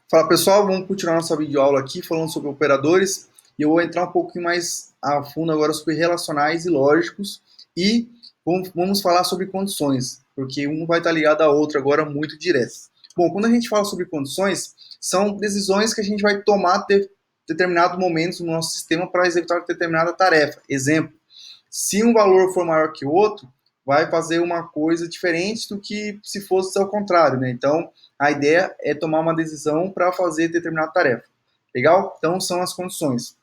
Fala pessoal, vamos continuar nossa videoaula aqui falando sobre operadores e eu vou entrar um pouquinho mais a fundo agora sobre relacionais e lógicos e vamos falar sobre condições, porque um vai estar ligado ao outro agora muito direto. Bom, quando a gente fala sobre condições, são decisões que a gente vai tomar em determinados momentos no nosso sistema para executar determinada tarefa. Exemplo, se um valor for maior que o outro, vai fazer uma coisa diferente do que se fosse ao contrário, né? Então, a ideia é tomar uma decisão para fazer determinada tarefa. Legal? Então, são as condições.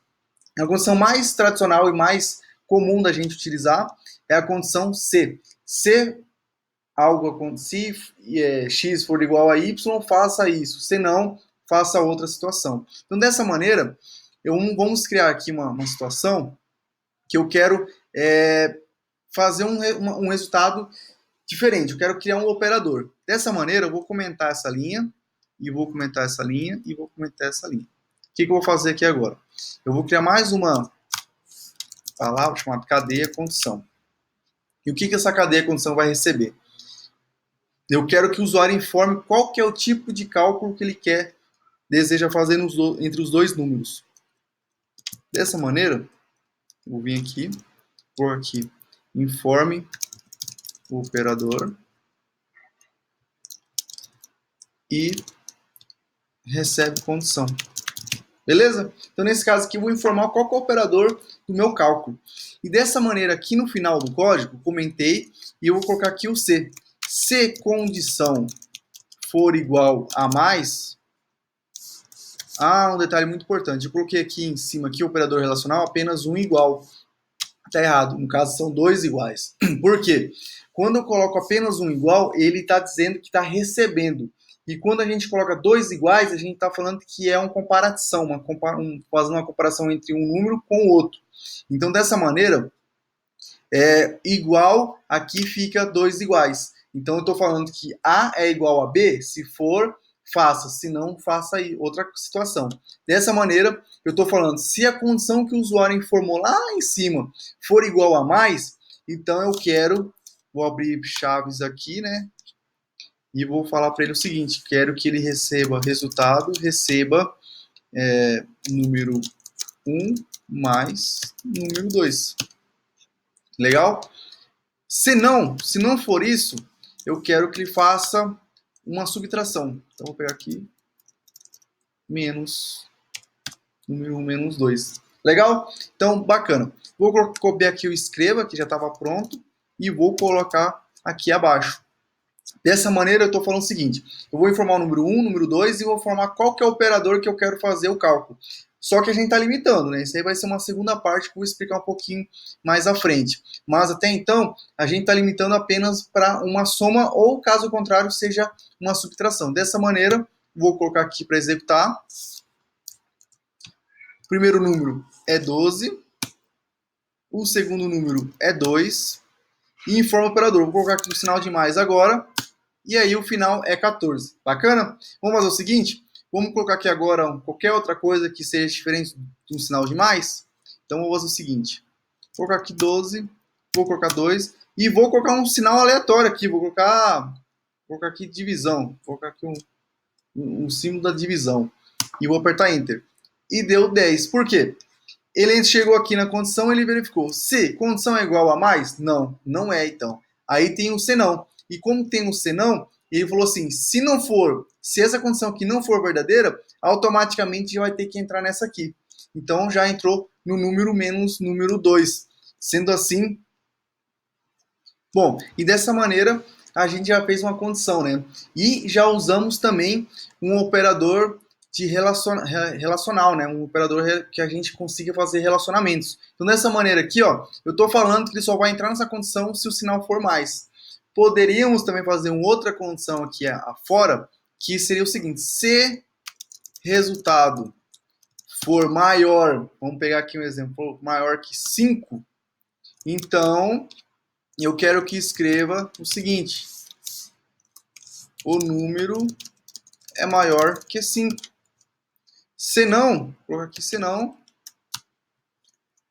A condição mais tradicional e mais comum da gente utilizar é a condição se. Se x for igual a y, faça isso. Se não, faça outra situação. Então, dessa maneira, vamos criar aqui uma situação que eu quero fazer um resultado diferente. Eu quero criar um operador. Dessa maneira, eu vou comentar essa linha, e vou comentar essa linha, e vou comentar essa linha. O que eu vou fazer aqui agora? Eu vou criar mais uma palavra chamada cadeia condição. E o que essa cadeia condição vai receber? Eu quero que o usuário informe qual que é o tipo de cálculo que ele deseja fazer entre os dois números. Dessa maneira, eu vou vir aqui, por aqui, informe o operador e recebe condição. Beleza? Então, nesse caso aqui, eu vou informar qual que é o operador do meu cálculo. E dessa maneira, aqui no final do código, comentei, e eu vou colocar aqui o se. Se condição for igual a mais... um detalhe muito importante. Eu coloquei aqui em cima, aqui, o operador relacional, apenas um igual. Está errado. No caso, são dois iguais. Por quê? Quando eu coloco apenas um igual, ele está dizendo que está recebendo. E quando a gente coloca dois iguais, a gente está falando que é uma comparação, fazendo uma comparação entre um número com o outro. Então, dessa maneira, igual, aqui fica dois iguais. Então, eu estou falando que A é igual a B, se for, faça, se não, faça aí outra situação. Dessa maneira, eu estou falando, se a condição que o usuário informou lá em cima for igual a mais, então eu vou abrir chaves aqui, né? E vou falar para ele o seguinte, quero que ele receba número 1 mais número 2. Legal? Se não for isso, eu quero que ele faça uma subtração. Então, vou pegar aqui, menos número 1 menos 2. Legal? Então, bacana. Vou copiar aqui o escreva, que já estava pronto, e vou colocar aqui abaixo. Dessa maneira, eu estou falando o seguinte, eu vou informar o número 1, número 2 e vou informar qual que é o operador que eu quero fazer o cálculo. Só que a gente está limitando, né? Isso aí vai ser uma segunda parte que eu vou explicar um pouquinho mais à frente. Mas até então, a gente está limitando apenas para uma soma ou, caso contrário, seja uma subtração. Dessa maneira, vou colocar aqui para executar. O primeiro número é 12. O segundo número é 2. E informa o operador. Vou colocar aqui o sinal de mais agora. E aí o final é 14. Bacana? Vamos fazer o seguinte? Vamos colocar aqui agora qualquer outra coisa que seja diferente de um sinal de mais. Então vou fazer o seguinte. Vou colocar aqui 12, vou colocar 2 e vou colocar um sinal aleatório aqui. Vou colocar aqui divisão. Vou colocar aqui um símbolo da divisão. E vou apertar Enter. E deu 10. Por quê? Ele chegou aqui na condição, ele verificou. Se condição é igual a mais? Não, não é então. Aí tem o se não. E como tem um se não, ele falou assim, se essa condição aqui não for verdadeira, automaticamente já vai ter que entrar nessa aqui. Então já entrou no número menos número 2. Sendo assim, bom, e dessa maneira a gente já fez uma condição, né? E já usamos também um operador de relacional, né? Um operador que a gente consiga fazer relacionamentos. Então dessa maneira aqui, ó, eu estou falando que ele só vai entrar nessa condição se o sinal for mais. Poderíamos também fazer uma outra condição aqui afora, que seria o seguinte, se resultado for maior, vamos pegar aqui um exemplo, maior que 5, então eu quero que escreva o seguinte, o número é maior que 5. Se não, vou colocar aqui se não,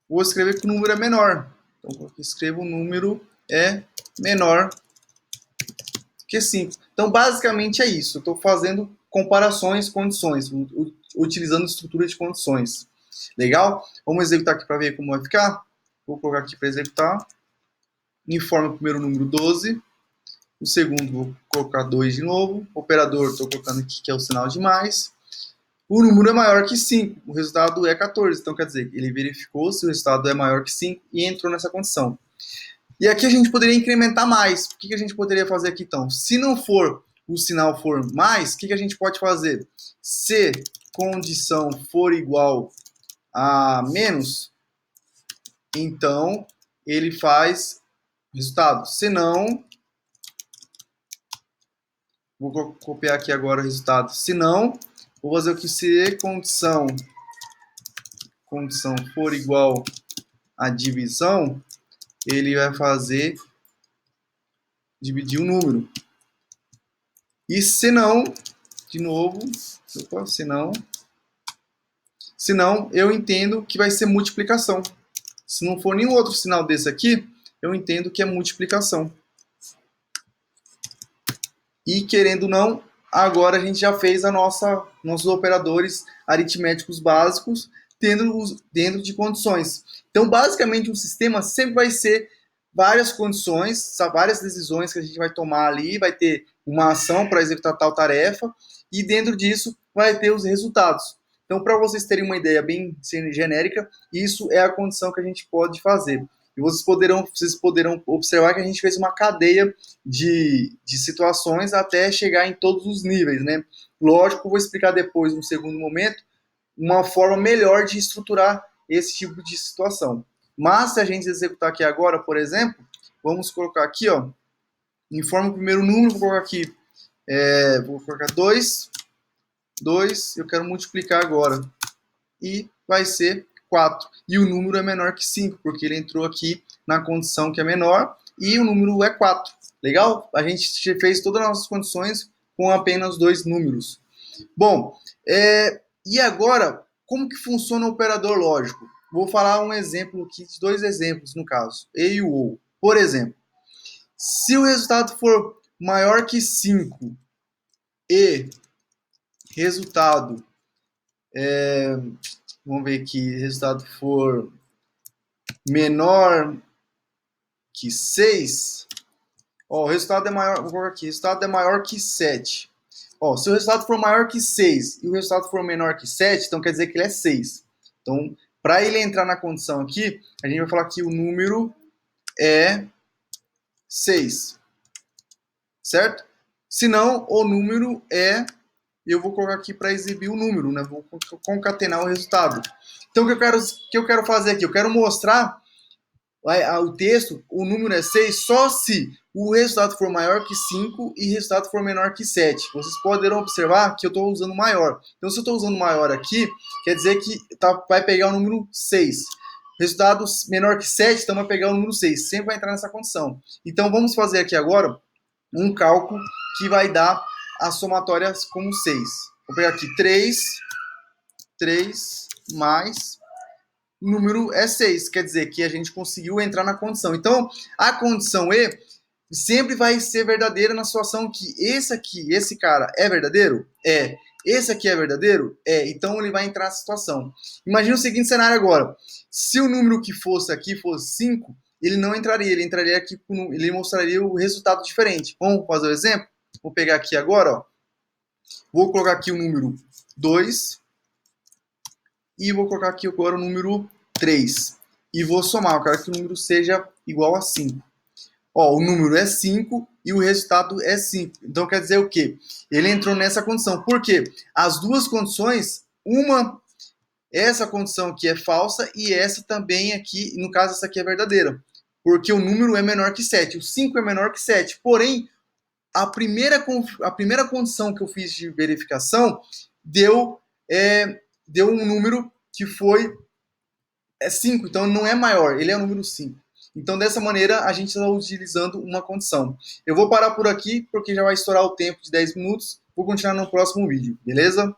vou escrever que o número é menor. Então, eu escrevo o número é menor que 5. Então, basicamente é isso. Eu estou fazendo comparações, condições, utilizando estrutura de condições. Legal? Vamos executar aqui para ver como vai ficar. Vou colocar aqui para executar. Informa o primeiro número 12. O segundo vou colocar 2 de novo. O operador estou colocando aqui que é o sinal de mais. O número é maior que 5. O resultado é 14. Então quer dizer, ele verificou se o resultado é maior que 5 e entrou nessa condição. E aqui a gente poderia incrementar mais. O que a gente poderia fazer aqui então? Se não for o sinal for mais, o que a gente pode fazer? Se condição for igual a menos, então ele faz resultado. Se não, vou copiar aqui agora o resultado. Se não, vou fazer o que se condição for igual a divisão, ele vai fazer dividir o número. E se não, de novo, se não, eu entendo que vai ser multiplicação. Se não for nenhum outro sinal desse aqui, eu entendo que é multiplicação. E querendo ou não, agora a gente já fez nossos operadores aritméticos básicos dentro de condições. Então, basicamente, um sistema sempre vai ser várias condições, várias decisões que a gente vai tomar ali, vai ter uma ação para executar tal tarefa, e dentro disso vai ter os resultados. Então, para vocês terem uma ideia bem genérica, isso é a condição que a gente pode fazer. E vocês poderão observar que a gente fez uma cadeia de situações até chegar em todos os níveis, né? Lógico, eu vou explicar depois, no segundo momento, uma forma melhor de estruturar esse tipo de situação. Mas se a gente executar aqui agora, por exemplo, vamos colocar aqui, ó, informa o primeiro número, vou colocar aqui, vou colocar 2, eu quero multiplicar agora, e vai ser 4. E o número é menor que 5, porque ele entrou aqui na condição que é menor, e o número é 4. Legal? A gente fez todas as nossas condições com apenas 2 números. Bom, e agora, como que funciona o operador lógico? Vou falar um exemplo aqui, 2 exemplos no caso, e o ou. Por exemplo, se o resultado for maior que 5 e resultado, vamos ver aqui, resultado for menor que 6, ó, o resultado é maior, vou colocar aqui, o resultado é maior que 7. Ó, se o resultado for maior que 6 e o resultado for menor que 7, então quer dizer que ele é 6. Então, para ele entrar na condição aqui, a gente vai falar que o número é 6. Certo? Se não, o número é... Eu vou colocar aqui para exibir o número, né? Vou concatenar o resultado. Então, o que eu quero fazer aqui? Eu quero mostrar o texto, o número é 6, só se o resultado for maior que 5 e o resultado for menor que 7. Vocês poderão observar que eu estou usando maior. Então, se eu estou usando maior aqui, quer dizer que vai pegar o número 6. Resultado menor que 7, então vai pegar o número 6. Sempre vai entrar nessa condição. Então, vamos fazer aqui agora um cálculo que vai dar as somatórias como 6. Vou pegar aqui 3 mais... o número é 6, quer dizer que a gente conseguiu entrar na condição. Então, a condição E sempre vai ser verdadeira na situação que esse cara é verdadeiro? É. Esse aqui é verdadeiro? É. Então, ele vai entrar nessa situação. Imagina o seguinte cenário agora. Se o número que fosse aqui fosse 5, ele não entraria. Ele entraria aqui, ele mostraria o resultado diferente. Vamos fazer o exemplo? Vou pegar aqui agora, ó. Vou colocar aqui o número 2. E vou colocar aqui agora o número 3. E vou somar. Eu quero que o número seja igual a 5. Ó, o número é 5 e o resultado é 5. Então quer dizer o quê? Ele entrou nessa condição. Por quê? As duas condições, essa condição aqui é falsa e essa também aqui, no caso essa aqui é verdadeira. Porque o número é menor que 7. O 5 é menor que 7. Porém, a primeira condição que eu fiz de verificação deu um número que foi 5, então não é maior, ele é o número 5. Então, dessa maneira, a gente está utilizando uma condição. Eu vou parar por aqui, porque já vai estourar o tempo de 10 minutos. Vou continuar no próximo vídeo, beleza?